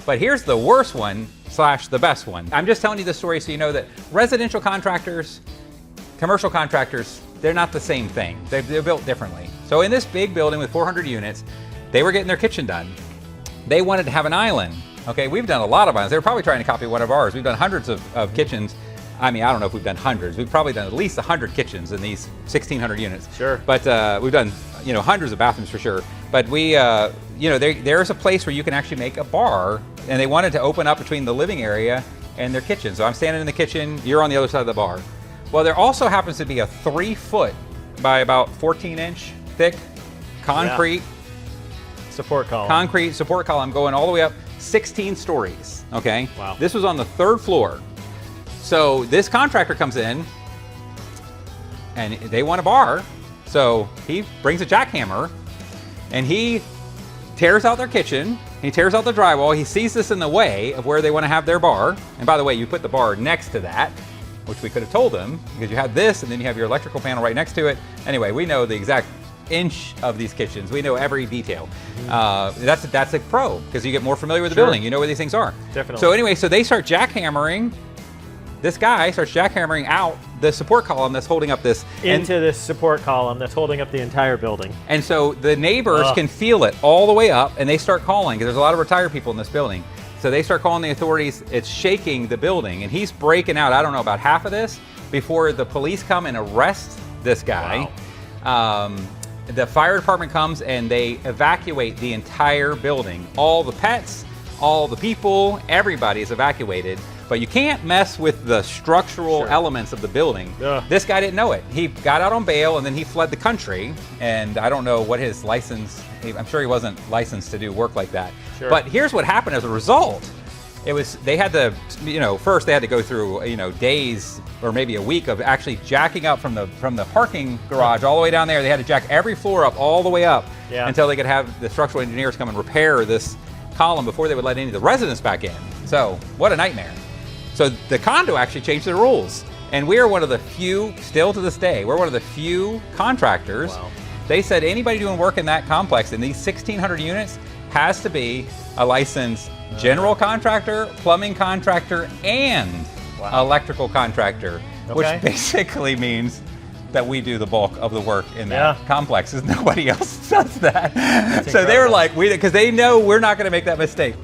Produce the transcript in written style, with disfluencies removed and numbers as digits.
But here's the worst one slash the best one. I'm just telling you this story so you know that residential contractors, commercial contractors, they're not the same thing. They're built differently. So in this big building with 400 units, they were getting their kitchen done. They wanted to have an island. Okay, we've done a lot of islands. They were probably trying to copy one of ours. We've done hundreds of kitchens. I mean, I don't know if we've done hundreds. We've probably done at least 100 kitchens in these 1,600 units. Sure. But we've done, hundreds of bathrooms for sure. But we, there's a place where you can actually make a bar, and they wanted to open up between the living area and their kitchen. So I'm standing in the kitchen, you're on the other side of the bar. Well, there also happens to be a 3-foot by about 14-inch thick concrete support column. Concrete support column going all the way up 16 stories, okay? Wow. This was on the 3rd floor. So this contractor comes in and they want a bar. So he brings a jackhammer and he tears out their kitchen, he tears out the drywall, he sees this in the way of where they want to have their bar. And by the way, you put the bar next to that, which we could have told them, because you had this and then you have your electrical panel right next to it. Anyway, we know the exact inch of these kitchens. We know every detail. That's a pro, because you get more familiar with the building. You know where these things are. Definitely. So anyway, so they start jackhammering. This guy starts jackhammering out the support column that's holding up this. Into this support column that's holding up the entire building. And so the neighbors can feel it all the way up, and they start calling, because there's a lot of retired people in this building. So they start calling the authorities. It's shaking the building, and he's breaking out, I don't know, about half of this before the police come and arrest this guy. Wow. The fire department comes and they evacuate the entire building. All the pets, all the people, everybody is evacuated. But you can't mess with the structural elements of the building. This guy didn't know it. He got out on bail and then he fled the country. And I don't know what his license, I'm sure he wasn't licensed to do work like that. Sure. But here's what happened as a result. They had to, first they had to go through, days or maybe a week of actually jacking up from the parking garage all the way down there. They had to jack every floor up all the way up until they could have the structural engineers come and repair this column before they would let any of the residents back in. So what a nightmare. So the condo actually changed their rules. And we are one of the few, still to this day, we're one of the few contractors. Wow. They said anybody doing work in that complex in these 1,600 units has to be a licensed general contractor, plumbing contractor, and electrical contractor, which basically means that we do the bulk of the work in that complex, because nobody else does that. So they were like, because they know we're not going to make that mistake.